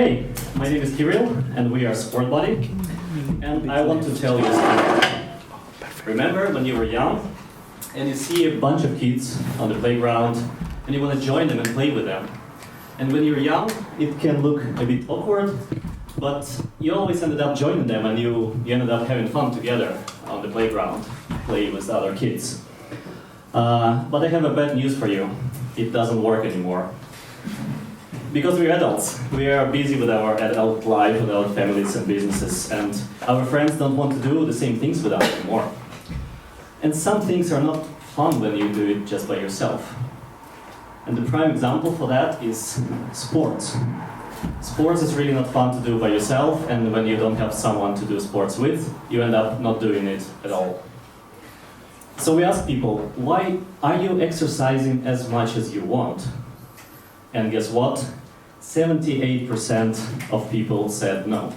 Hey, my name is Kirill, and we are Sportbuddy, and I want to tell you a story. Remember when you were young, and you see a bunch of kids on the playground, and you want to join them and play with them. And when you're young, it can look a bit awkward, but you always ended up joining them, and you ended up having fun together on the playground, playing with other kids. But I have a bad news for you. It doesn't work anymore. Because we're adults. We are busy with our adult life, with our families and businesses, and our friends don't want to do the same things with us anymore. And some things are not fun when you do it just by yourself. And the prime example for that is sports. Sports is really not fun to do by yourself, and when you don't have someone to do sports with, you end up not doing it at all. So we ask people, why are you exercising as much as you want? And guess what? 78% of people said no.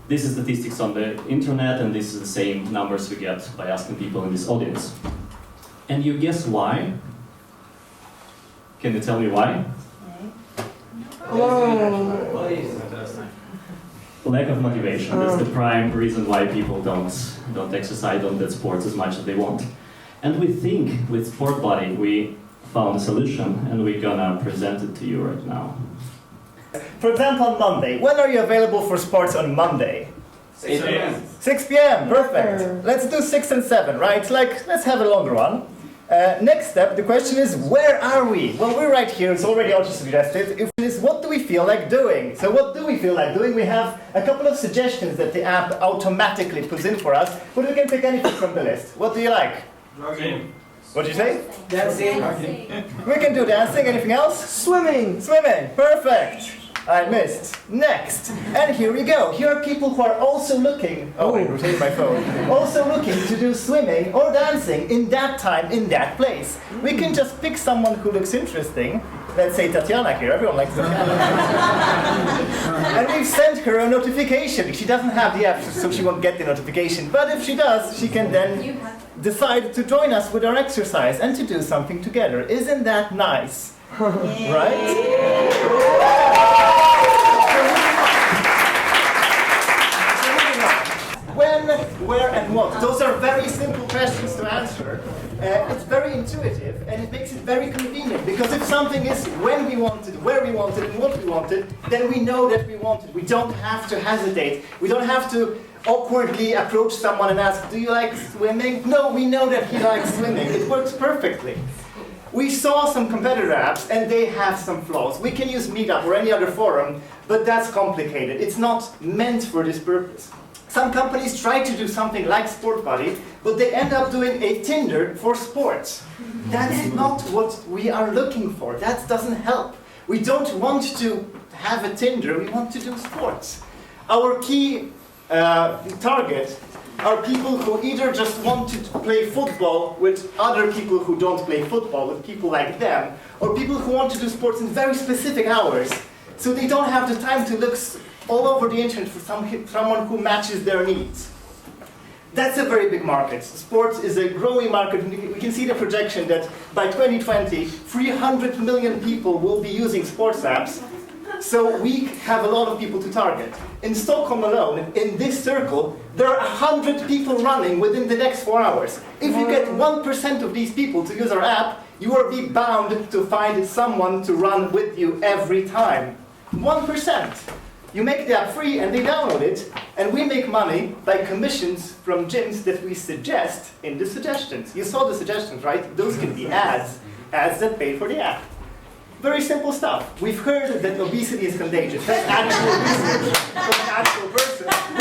This is statistics on the internet, and this is the same numbers we get by asking people in this audience. And you guess why? Can you tell me why? Lack of motivation. That's the prime reason why people don't exercise, don't do sports as much as they want. And we think with Sportbuddy we found a solution, and we're gonna present it to you right now. For example, on Monday. When are you available for sports on Monday? 6 p.m. 6 p.m. Perfect. Let's do 6 and 7, right? Let's have a longer one. Next step, the question is, where are we? Well, we're right here. It's already also suggested. It is, what do we feel like doing? So what do we feel like doing? We have a couple of suggestions that the app automatically puts in for us, but we can pick anything from the list. What do you like? Jogging. What did you say? Dancing. We can do dancing. Anything else? Swimming! Swimming. Perfect. I missed. Next. And here we go. Here are people who are also looking. Oh, I rotated my phone. Also looking to do swimming or dancing in that time, in that place. We can just pick someone who looks interesting. Let's say Tatiana here. Everyone likes Tatiana. And we've sent her a notification. She doesn't have the app, so she won't get the notification. But if she does, she can then decide to join us with our exercise and to do something together. Isn't that nice? Right? When, where, and what? Those are very simple questions to answer. It's very intuitive, and it makes it very convenient, because if something is when we want it, where we want it, and what we want it, then we know that we want it. We don't have to hesitate. We don't have to awkwardly approach someone and ask, do you like swimming? No, we know that he likes swimming. It works perfectly. We saw some competitor apps, and they have some flaws. We can use Meetup or any other forum, but that's complicated. It's not meant for this purpose. Some companies try to do something like Sportbuddy, but they end up doing a Tinder for sports. That's not what we are looking for. That doesn't help. We don't want to have a Tinder, we want to do sports. Our key target are people who either just want to play football with other people who don't play football, with people like them, or people who want to do sports in very specific hours, so they don't have the time to look all over the internet for someone who matches their needs. That's a very big market. Sports is a growing market. We can see the projection that by 2020, 300 million people will be using sports apps. So we have a lot of people to target. In Stockholm alone, in this circle, there are 100 people running within the next 4 hours. If you get 1% of these people to use our app, you will be bound to find someone to run with you every time. 1%. You make the app free and they download it, and we make money by commissions from gyms that we suggest in the suggestions. You saw the suggestions, right? Those can be ads that pay for the app. Very simple stuff. We've heard that obesity is contagious. That's actual research from an actual person.